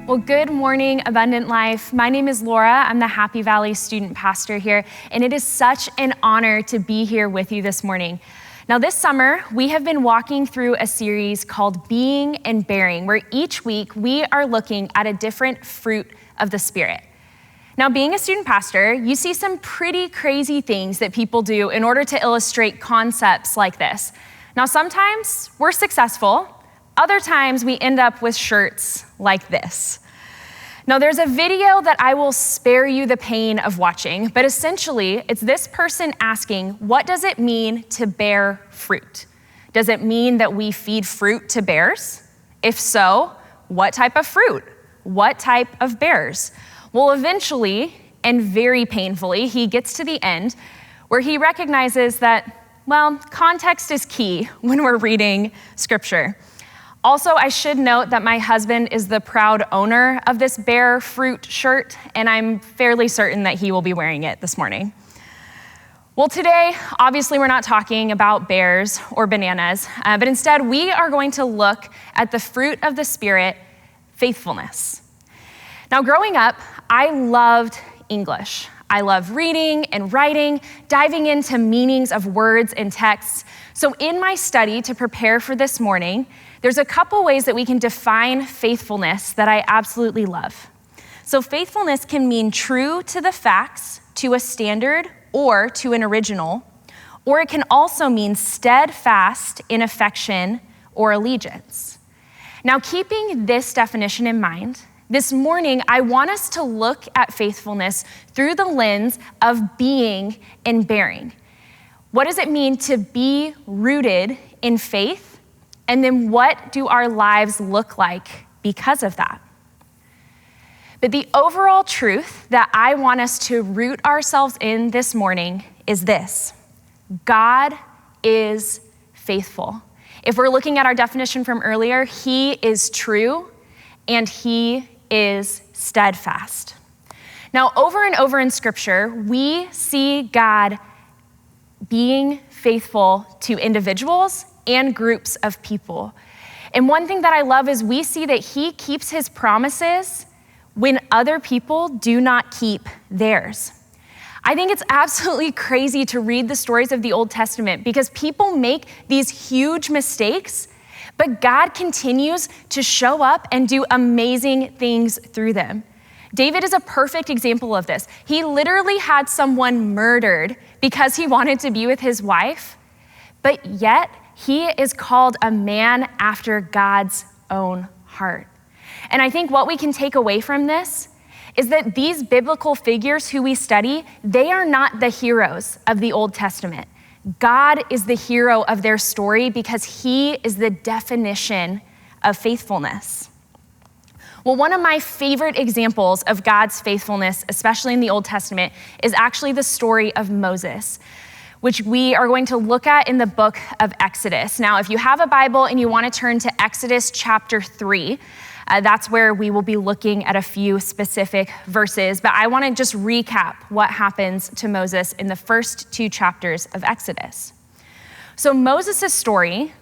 Well, good morning, Abundant Life. My name is Laura. I'm the Happy Valley student pastor here, and it is such an honor to be here with you this morning. Now, this summer, we have been walking through a series called Being and Bearing, where each week we are looking at a different fruit of the Spirit. Now, being a student pastor, you see some pretty crazy things that people do in order to illustrate concepts like this. Now, sometimes we're successful. Other times we end up with shirts like this. Now, there's a video that I will spare you the pain of watching, but essentially it's this person asking, what does it mean to bear fruit? Does it mean that we feed fruit to bears? If so, what type of fruit? What type of bears? Well, eventually, and very painfully, he gets to the end where he recognizes that, well, context is key when we're reading scripture. Also, I should note that my husband is the proud owner of this bear fruit shirt, and I'm fairly certain that he will be wearing it this morning. Well, today, obviously, we're not talking about bears or bananas, but instead, we are going to look at the fruit of the Spirit, faithfulness. Now, growing up, I loved English. I love reading and writing, diving into meanings of words and texts. So in my study to prepare for this morning, there's a couple ways that we can define faithfulness that I absolutely love. So faithfulness can mean true to the facts, to a standard, or to an original, or it can also mean steadfast in affection or allegiance. Now, keeping this definition in mind, this morning, I want us to look at faithfulness through the lens of being and bearing. What does it mean to be rooted in faith? And then what do our lives look like because of that? But the overall truth that I want us to root ourselves in this morning is this: God is faithful. If we're looking at our definition from earlier, he is true and he is steadfast. Now, over and over in scripture, we see God being faithful to individuals and groups of people. And one thing that I love is we see that he keeps his promises when other people do not keep theirs. I think it's absolutely crazy to read the stories of the Old Testament because people make these huge mistakes, but God continues to show up and do amazing things through them. David is a perfect example of this. He literally had someone murdered because he wanted to be with his wife, but yet he is called a man after God's own heart. And I think what we can take away from this is that these biblical figures who we study, they are not the heroes of the Old Testament. God is the hero of their story because he is the definition of faithfulness. Well, one of my favorite examples of God's faithfulness, especially in the Old Testament, is actually the story of Moses, which we are going to look at in the book of Exodus. Now, if you have a Bible and you want to turn to Exodus chapter 3, that's where we will be looking at a few specific verses, but I want to just recap what happens to Moses in the first 2 chapters of Exodus. So Moses' story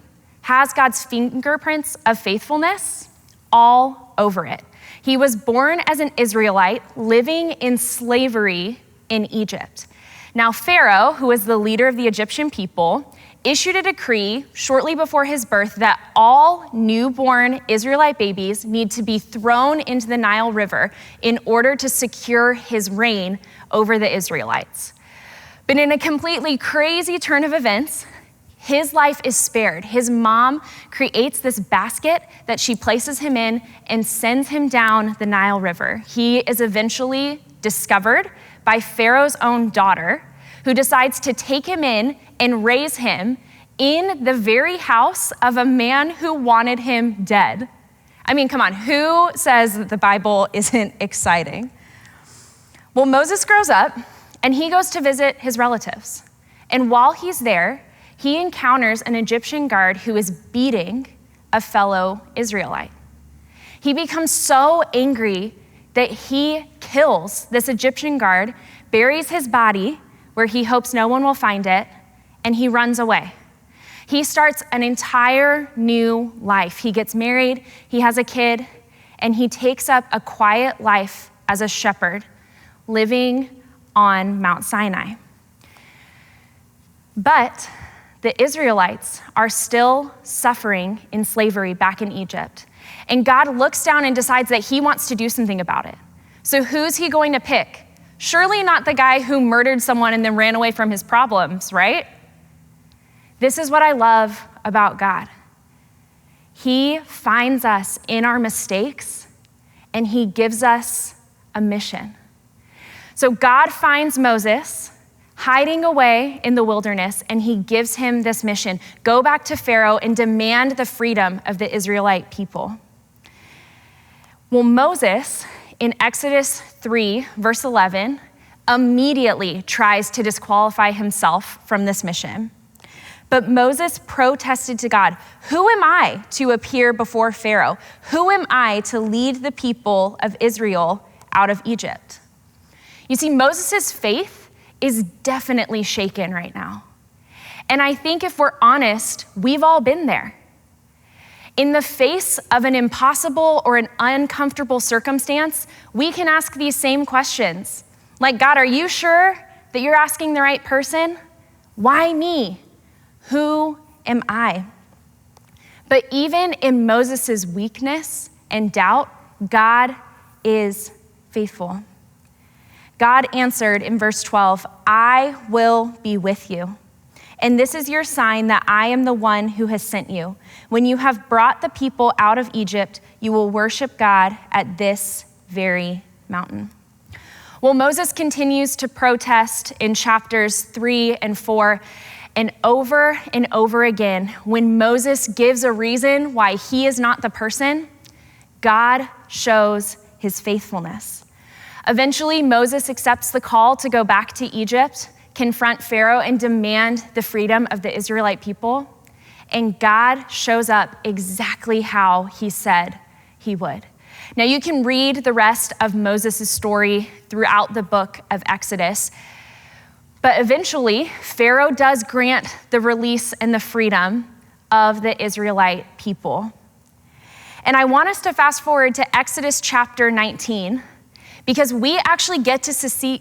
has God's fingerprints of faithfulness all over it. He was born as an Israelite living in slavery in Egypt. Now, Pharaoh, who was the leader of the Egyptian people, issued a decree shortly before his birth that all newborn Israelite babies need to be thrown into the Nile River in order to secure his reign over the Israelites. But in a completely crazy turn of events, his life is spared. His mom creates this basket that she places him in and sends him down the Nile River. He is eventually discovered by Pharaoh's own daughter, who decides to take him in and raise him in the very house of a man who wanted him dead. I mean, come on, who says that the Bible isn't exciting? Well, Moses grows up and he goes to visit his relatives. And while he's there, he encounters an Egyptian guard who is beating a fellow Israelite. He becomes so angry that he kills this Egyptian guard, buries his body where he hopes no one will find it, and he runs away. He starts an entire new life. He gets married, he has a kid, and he takes up a quiet life as a shepherd, living on Mount Sinai. But the Israelites are still suffering in slavery back in Egypt. And God looks down and decides that he wants to do something about it. So who's he going to pick? Surely not the guy who murdered someone and then ran away from his problems, right? This is what I love about God. He finds us in our mistakes and he gives us a mission. So God finds Moses hiding away in the wilderness, and he gives him this mission: go back to Pharaoh and demand the freedom of the Israelite people. Well, Moses, in Exodus 3, verse 11, immediately tries to disqualify himself from this mission. But Moses protested to God, "Who am I to appear before Pharaoh? Who am I to lead the people of Israel out of Egypt?" You see, Moses' faith is definitely shaken right now. And I think if we're honest, we've all been there. In the face of an impossible or an uncomfortable circumstance, we can ask these same questions. Like, God, are you sure that you're asking the right person? Why me? Who am I? But even in Moses' weakness and doubt, God is faithful. God answered in verse 12, "I will be with you. And this is your sign that I am the one who has sent you. When you have brought the people out of Egypt, you will worship God at this very mountain." Well, Moses continues to protest in chapters 3 and 4. And over again, when Moses gives a reason why he is not the person, God shows his faithfulness. Eventually, Moses accepts the call to go back to Egypt, confront Pharaoh, and demand the freedom of the Israelite people. And God shows up exactly how he said he would. Now, you can read the rest of Moses' story throughout the book of Exodus. But eventually, Pharaoh does grant the release and the freedom of the Israelite people. And I want us to fast forward to Exodus chapter 19, because we actually get to see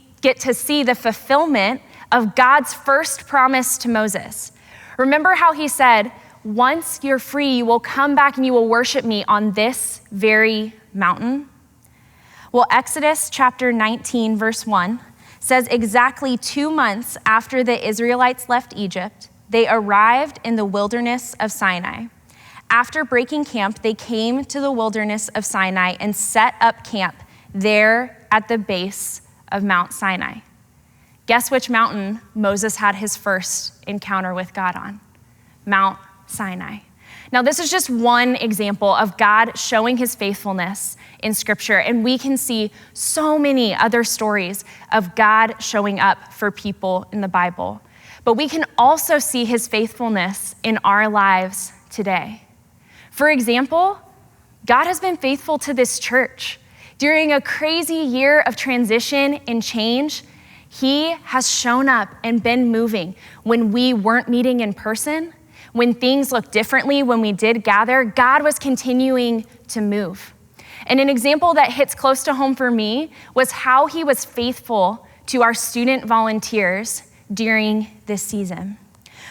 the fulfillment of God's first promise to Moses. Remember how he said, "Once you're free, you will come back and you will worship me on this very mountain"? Well, Exodus chapter 19, verse 1 says exactly 2 months after the Israelites left Egypt, they arrived in the wilderness of Sinai. After breaking camp, they came to the wilderness of Sinai and set up camp there at the base of Mount Sinai. Guess which mountain Moses had his first encounter with God on? Mount Sinai. Now, this is just one example of God showing his faithfulness in Scripture, and we can see so many other stories of God showing up for people in the Bible. But we can also see his faithfulness in our lives today. For example, God has been faithful to this church. During a crazy year of transition and change, he has shown up and been moving when we weren't meeting in person. When things looked differently, when we did gather, God was continuing to move. And an example that hits close to home for me was how he was faithful to our student volunteers during this season.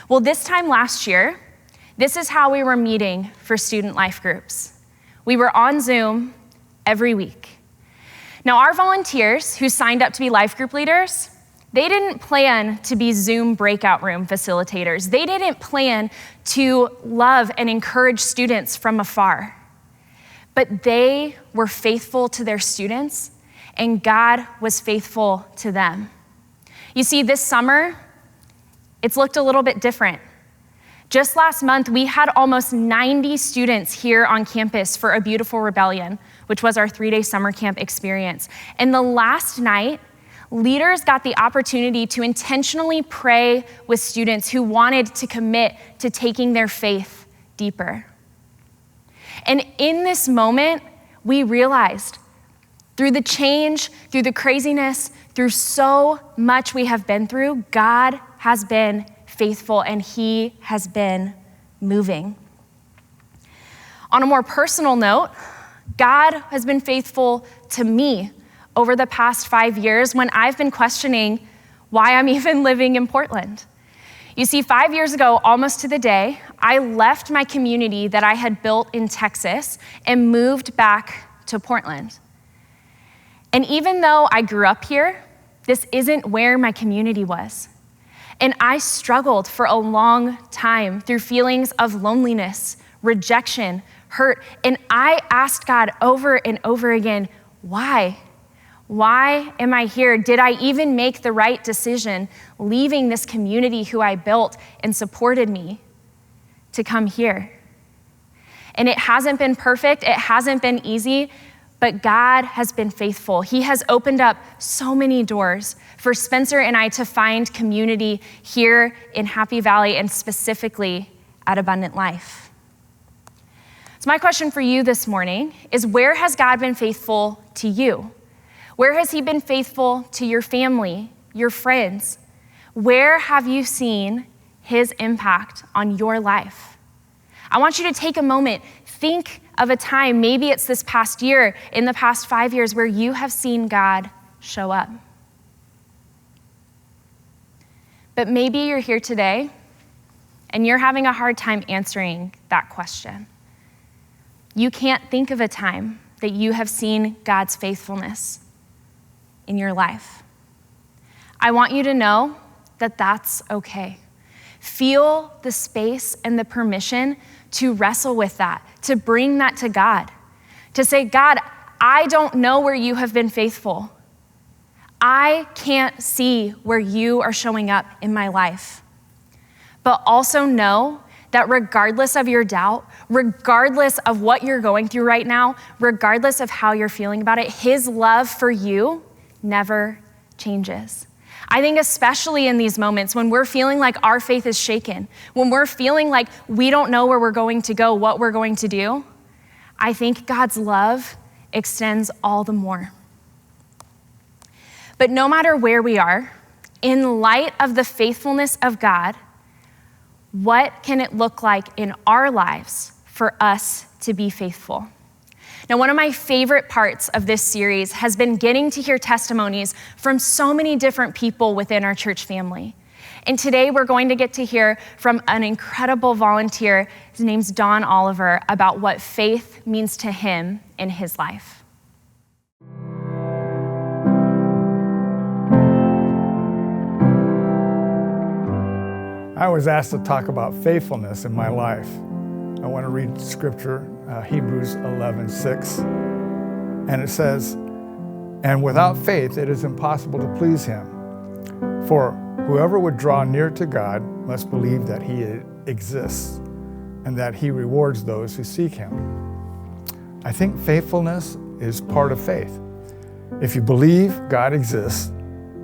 Well, this time last year, this is how we were meeting for student life groups. We were on Zoom every week. Now, our volunteers who signed up to be life group leaders, they didn't plan to be Zoom breakout room facilitators. They didn't plan to love and encourage students from afar. But they were faithful to their students, and God was faithful to them. You see, this summer, it's looked a little bit different. Just last month, we had almost 90 students here on campus for A Beautiful Rebellion, which was our 3-day summer camp experience. And the last night, leaders got the opportunity to intentionally pray with students who wanted to commit to taking their faith deeper. And in this moment, we realized through the change, through the craziness, through so much we have been through, God has been faithful and he has been moving. On a more personal note, God has been faithful to me over the past 5 years when I've been questioning why I'm even living in Portland. You see, 5 years ago, almost to the day, I left my community that I had built in Texas and moved back to Portland. And even though I grew up here, this isn't where my community was. And I struggled for a long time through feelings of loneliness, rejection, hurt. And I asked God over and over again, why? Why am I here? Did I even make the right decision leaving this community who I built and supported me to come here? And it hasn't been perfect. It hasn't been easy, but God has been faithful. He has opened up so many doors for Spencer and I to find community here in Happy Valley and specifically at Abundant Life. So my question for you this morning is, where has God been faithful to you? Where has he been faithful to your family, your friends? Where have you seen his impact on your life? I want you to take a moment, think of a time, maybe it's this past year, in the past 5 years, where you have seen God show up. But maybe you're here today and you're having a hard time answering that question. You can't think of a time that you have seen God's faithfulness in your life. I want you to know that that's okay. Feel the space and the permission to wrestle with that, to bring that to God, to say, God, I don't know where you have been faithful. I can't see where you are showing up in my life. But also know that regardless of your doubt, regardless of what you're going through right now, regardless of how you're feeling about it, his love for you never changes. I think especially in these moments when we're feeling like our faith is shaken, when we're feeling like we don't know where we're going to go, what we're going to do, I think God's love extends all the more. But no matter where we are, in light of the faithfulness of God, what can it look like in our lives for us to be faithful? Now, one of my favorite parts of this series has been getting to hear testimonies from so many different people within our church family. And today we're going to get to hear from an incredible volunteer. His name's Don Oliver, about what faith means to him in his life. I was asked to talk about faithfulness in my life. I want to read scripture, Hebrews 11:6, and it says, "And without faith it is impossible to please him. For whoever would draw near to God must believe that he exists and that he rewards those who seek him." I think faithfulness is part of faith. If you believe God exists,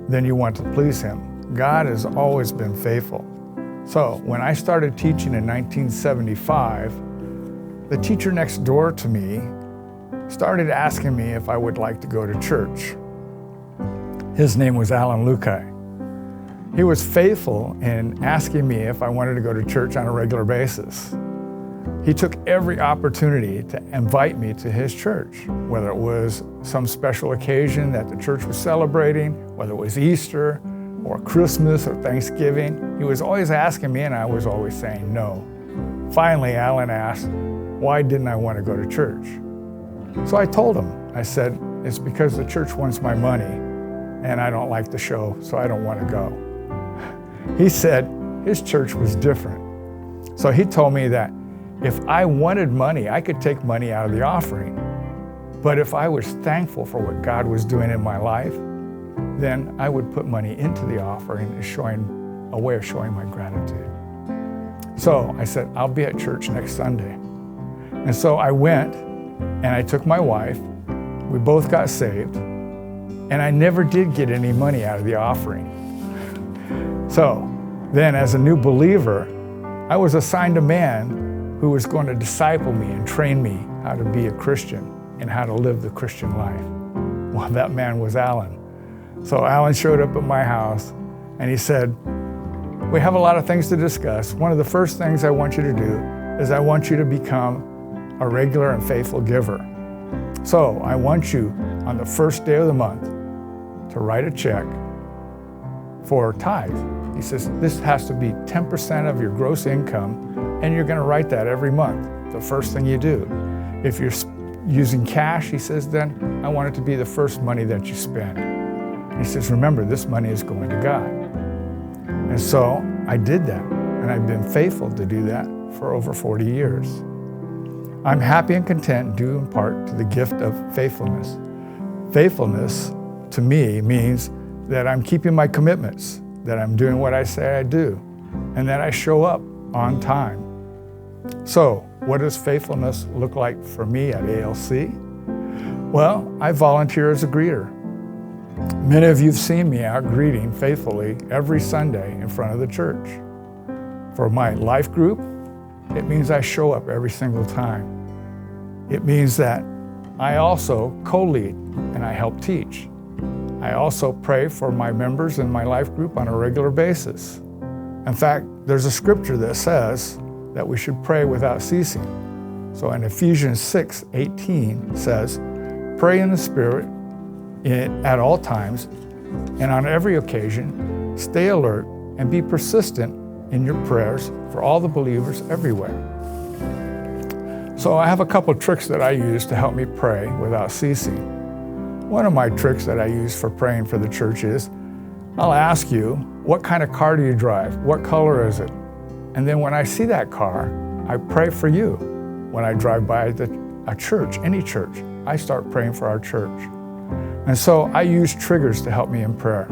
then you want to please him. God has always been faithful. So when I started teaching in 1975, the teacher next door to me started asking me if I would like to go to church. His name was Alan Lukai. He was faithful in asking me if I wanted to go to church on a regular basis. He took every opportunity to invite me to his church, whether it was some special occasion that the church was celebrating, whether it was Easter or Christmas or Thanksgiving. He was always asking me and I was always saying no. Finally, Alan asked, why didn't I want to go to church? So I told him, I said, it's because the church wants my money and I don't like the show, so I don't want to go. He said his church was different. So he told me that if I wanted money, I could take money out of the offering. But if I was thankful for what God was doing in my life, then I would put money into the offering as a way of showing my gratitude. So I said, I'll be at church next Sunday. And so I went and I took my wife. We both got saved. And I never did get any money out of the offering. So then as a new believer, I was assigned a man who was going to disciple me and train me how to be a Christian and how to live the Christian life. Well, that man was Alan. So Alan showed up at my house and he said, we have a lot of things to discuss. One of the first things I want you to do is I want you to become a regular and faithful giver. So I want you on the first day of the month to write a check for tithe. He says this has to be 10% of your gross income, and you're going to write that every month, the first thing you do. If you're using cash, he says, then I want it to be the first money that you spend. He says, remember, this money is going to God. And so I did that, and I've been faithful to do that for over 40 years. I'm happy and content due in part to the gift of faithfulness. Faithfulness to me means that I'm keeping my commitments, that I'm doing what I say I do, and that I show up on time. So, what does faithfulness look like for me at ALC? Well, I volunteer as a greeter. Many of you have seen me out greeting faithfully every Sunday in front of the church. For my life group, it means I show up every single time. It means that I also co-lead and I help teach. I also pray for my members in my life group on a regular basis. In fact, there's a scripture that says that we should pray without ceasing. So in Ephesians 6:18 says, pray in the Spirit at all times, and on every occasion, stay alert and be persistent in your prayers for all the believers everywhere. So I have a couple tricks that I use to help me pray without ceasing. One of my tricks that I use for praying for the church is, I'll ask you, what kind of car do you drive? What color is it? And then when I see that car, I pray for you. When I drive by a church, any church, I start praying for our church. And so I use triggers to help me in prayer.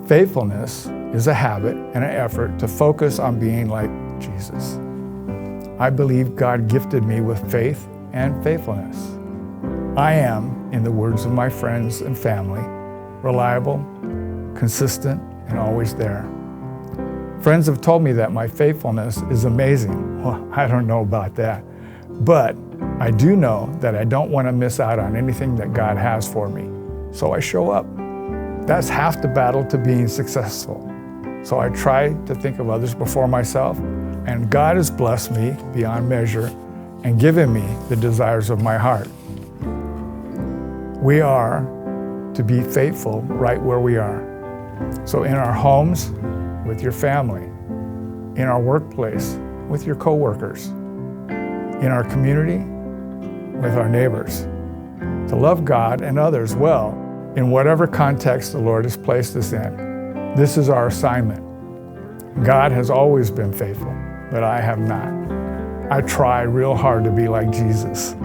Faithfulness is a habit and an effort to focus on being like Jesus. I believe God gifted me with faith and faithfulness. I am, in the words of my friends and family, reliable, consistent, and always there. Friends have told me that my faithfulness is amazing. Well, I don't know about that. But I do know that I don't want to miss out on anything that God has for me. So I show up. That's half the battle to being successful. So I try to think of others before myself, and God has blessed me beyond measure and given me the desires of my heart. We are to be faithful right where we are. So in our homes, with your family, in our workplace, with your coworkers, in our community, with our neighbors, to love God and others well in whatever context the Lord has placed us in. This is our assignment. God has always been faithful, but I have not. I try real hard to be like Jesus.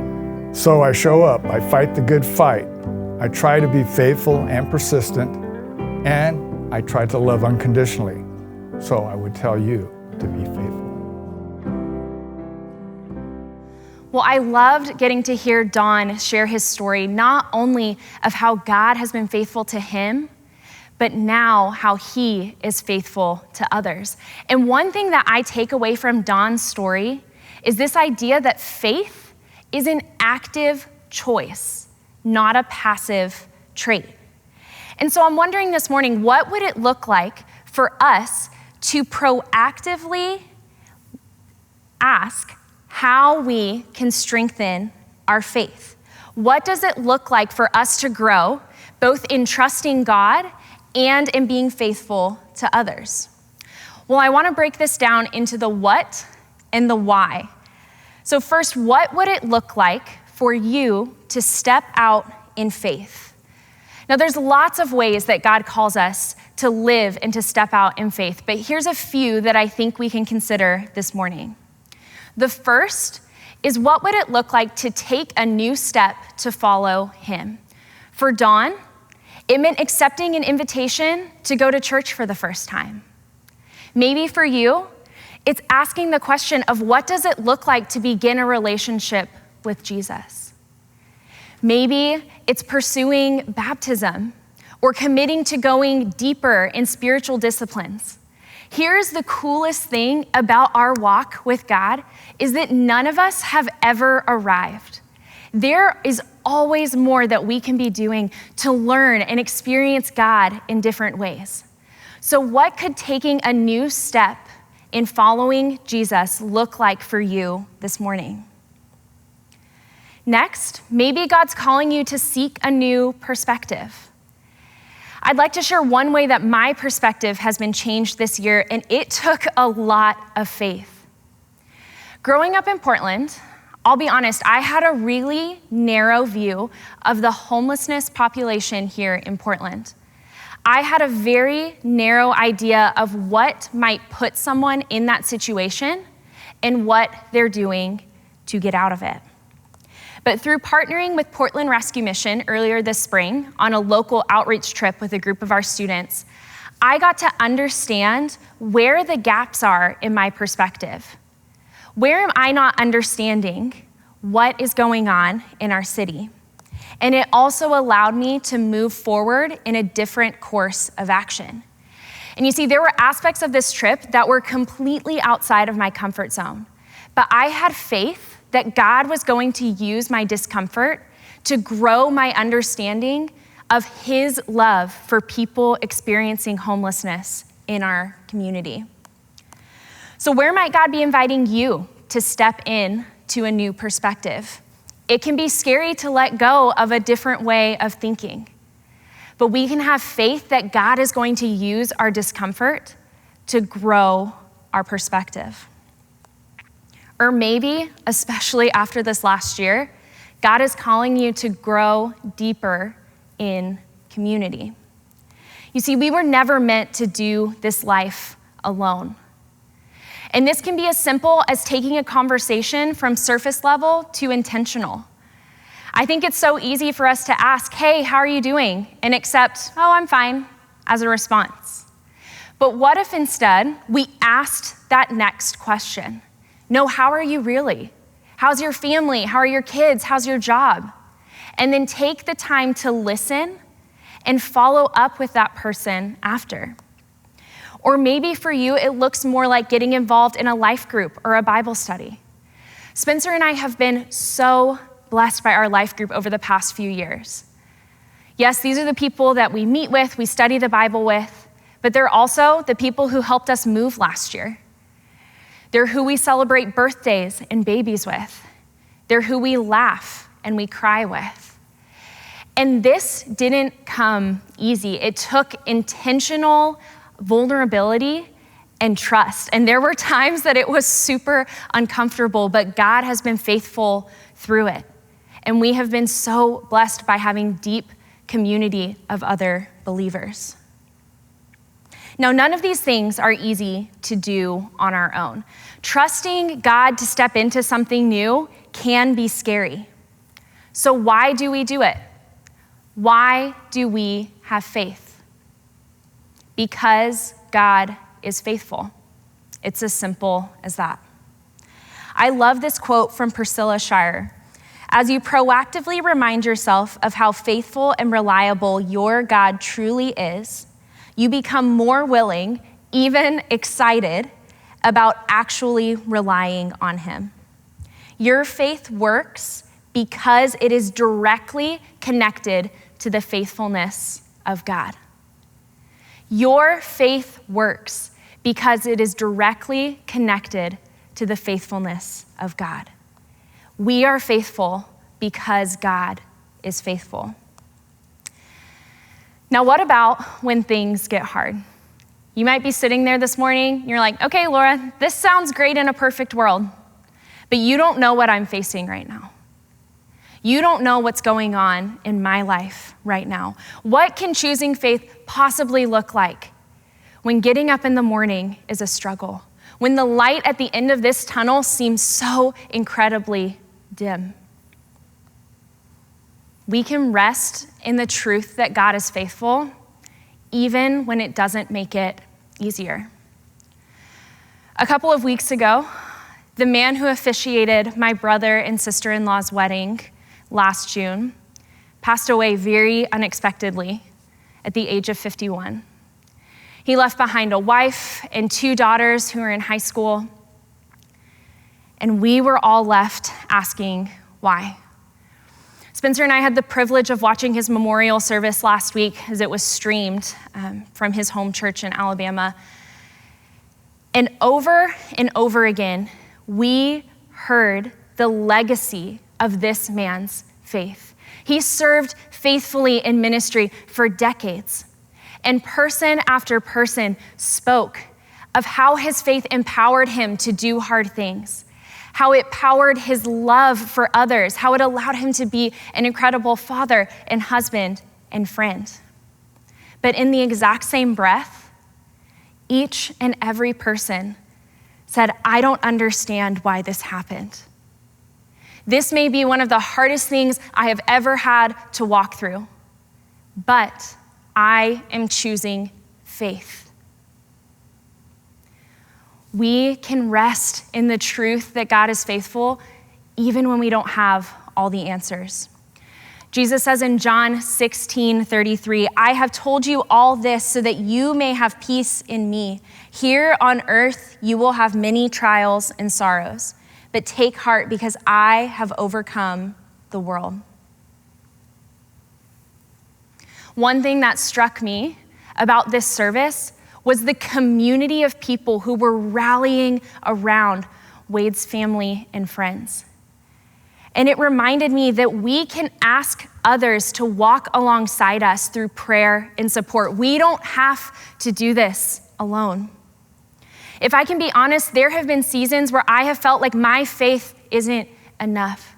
So I show up, I fight the good fight. I try to be faithful and persistent, and I try to love unconditionally. So I would tell you to be faithful. Well, I loved getting to hear Don share his story, not only of how God has been faithful to him, but now how he is faithful to others. And one thing that I take away from Don's story is this idea that faith is an active choice, not a passive trait. And so I'm wondering this morning, what would it look like for us to proactively ask how we can strengthen our faith? What does it look like for us to grow, both in trusting God and in being faithful to others? Well, I want to break this down into the what and the why. So first, what would it look like for you to step out in faith? Now, there's lots of ways that God calls us to live and to step out in faith, but here's a few that I think we can consider this morning. The first is, what would it look like to take a new step to follow him? For Dawn, it meant accepting an invitation to go to church for the first time. Maybe for you, it's asking the question of, what does it look like to begin a relationship with Jesus? Maybe it's pursuing baptism or committing to going deeper in spiritual disciplines. Here's the coolest thing about our walk with God is that none of us have ever arrived. There is always more that we can be doing to learn and experience God in different ways. So what could taking a new step in following Jesus look like for you this morning? Next, maybe God's calling you to seek a new perspective. I'd like to share one way that my perspective has been changed this year, and it took a lot of faith. Growing up in Portland, I'll be honest, I had a really narrow view of the homelessness population here in Portland. I had a very narrow idea of what might put someone in that situation and what they're doing to get out of it. But through partnering with Portland Rescue Mission earlier this spring on a local outreach trip with a group of our students, I got to understand where the gaps are in my perspective. Where am I not understanding what is going on in our city? And it also allowed me to move forward in a different course of action. And you see, there were aspects of this trip that were completely outside of my comfort zone. But I had faith that God was going to use my discomfort to grow my understanding of his love for people experiencing homelessness in our community. So where might God be inviting you to step in to a new perspective? It can be scary to let go of a different way of thinking, but we can have faith that God is going to use our discomfort to grow our perspective. Or maybe, especially after this last year, God is calling you to grow deeper in community. You see, we were never meant to do this life alone. And this can be as simple as taking a conversation from surface level to intentional. I think it's so easy for us to ask, hey, how are you doing? And accept, oh, I'm fine, as a response. But what if instead we asked that next question? No, how are you really? How's your family? How are your kids? How's your job? And then take the time to listen and follow up with that person after. Or maybe for you, it looks more like getting involved in a life group or a Bible study. Spencer and I have been so blessed by our life group over the past few years. Yes, these are the people that we meet with, we study the Bible with, but they're also the people who helped us move last year. They're who we celebrate birthdays and babies with. They're who we laugh and we cry with. And this didn't come easy. It took intentional vulnerability and trust. And there were times that it was super uncomfortable, but God has been faithful through it. And we have been so blessed by having deep community of other believers. Now, none of these things are easy to do on our own. Trusting God to step into something new can be scary. So why do we do it? Why do we have faith? Because God is faithful. It's as simple as that. I love this quote from Priscilla Shirer. As you proactively remind yourself of how faithful and reliable your God truly is, you become more willing, even excited, about actually relying on him. Your faith works because it is directly connected to the faithfulness of God. Your faith works because it is directly connected to the faithfulness of God. We are faithful because God is faithful. Now, what about when things get hard? You might be sitting there this morning, and you're like, okay, Laura, this sounds great in a perfect world, but you don't know what I'm facing right now. You don't know what's going on in my life right now. What can choosing faith possibly look like when getting up in the morning is a struggle? When the light at the end of this tunnel seems so incredibly dim? We can rest in the truth that God is faithful, even when it doesn't make it easier. A couple of weeks ago, the man who officiated my brother and sister-in-law's wedding last June passed away very unexpectedly at the age of 51. He left behind a wife and 2 daughters who were in high school, and we were all left asking why. Spencer and I had the privilege of watching his memorial service last week as it was streamed from his home church in Alabama. And over again, we heard the legacy of this man's faith. He served faithfully in ministry for decades, and person after person spoke of how his faith empowered him to do hard things, how it powered his love for others, how it allowed him to be an incredible father and husband and friend. But in the exact same breath, each and every person said, I don't understand why this happened. This may be one of the hardest things I have ever had to walk through, but I am choosing faith. We can rest in the truth that God is faithful even when we don't have all the answers. Jesus says in John 16:33, I have told you all this so that you may have peace in me. Here on earth, you will have many trials and sorrows, but take heart because I have overcome the world. One thing that struck me about this service was the community of people who were rallying around Wade's family and friends. And it reminded me that we can ask others to walk alongside us through prayer and support. We don't have to do this alone. If I can be honest, there have been seasons where I have felt like my faith isn't enough.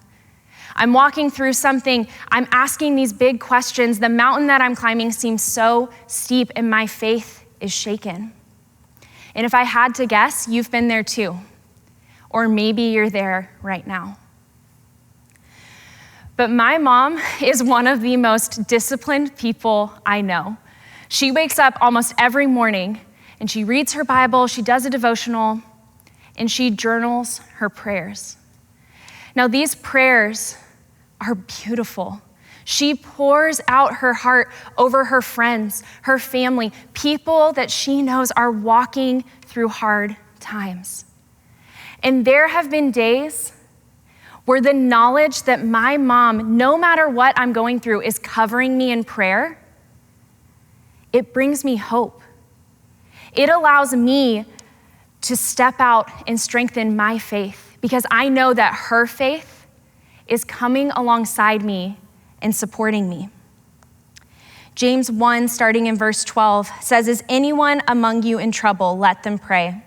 I'm walking through something, I'm asking these big questions, the mountain that I'm climbing seems so steep and my faith is shaken. And if I had to guess, you've been there too. Or maybe you're there right now. But my mom is one of the most disciplined people I know. She wakes up almost every morning and she reads her Bible, she does a devotional, and she journals her prayers. Now, these prayers are beautiful. She pours out her heart over her friends, her family, people that she knows are walking through hard times. And there have been days where the knowledge that my mom, no matter what I'm going through, is covering me in prayer, it brings me hope. It allows me to step out and strengthen my faith because I know that her faith is coming alongside me and supporting me. James 1, starting in verse 12, says, Is anyone among you in trouble? Let them pray.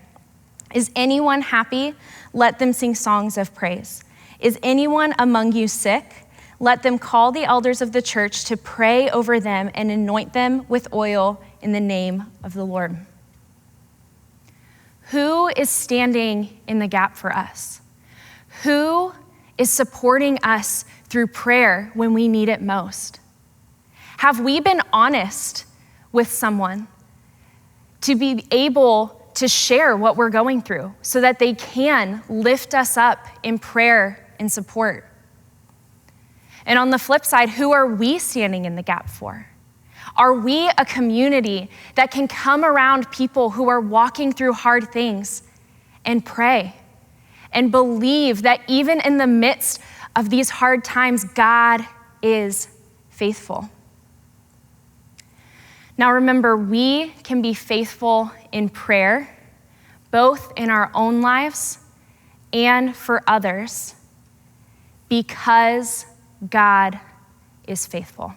Is anyone happy? Let them sing songs of praise. Is anyone among you sick? Let them call the elders of the church to pray over them and anoint them with oil in the name of the Lord. Who is standing in the gap for us? Who is supporting us through prayer when we need it most? Have we been honest with someone to be able to share what we're going through so that they can lift us up in prayer and support? And on the flip side, who are we standing in the gap for? Are we a community that can come around people who are walking through hard things and pray and believe that even in the midst of these hard times, God is faithful? Now remember, we can be faithful in prayer, both in our own lives and for others, because God is faithful.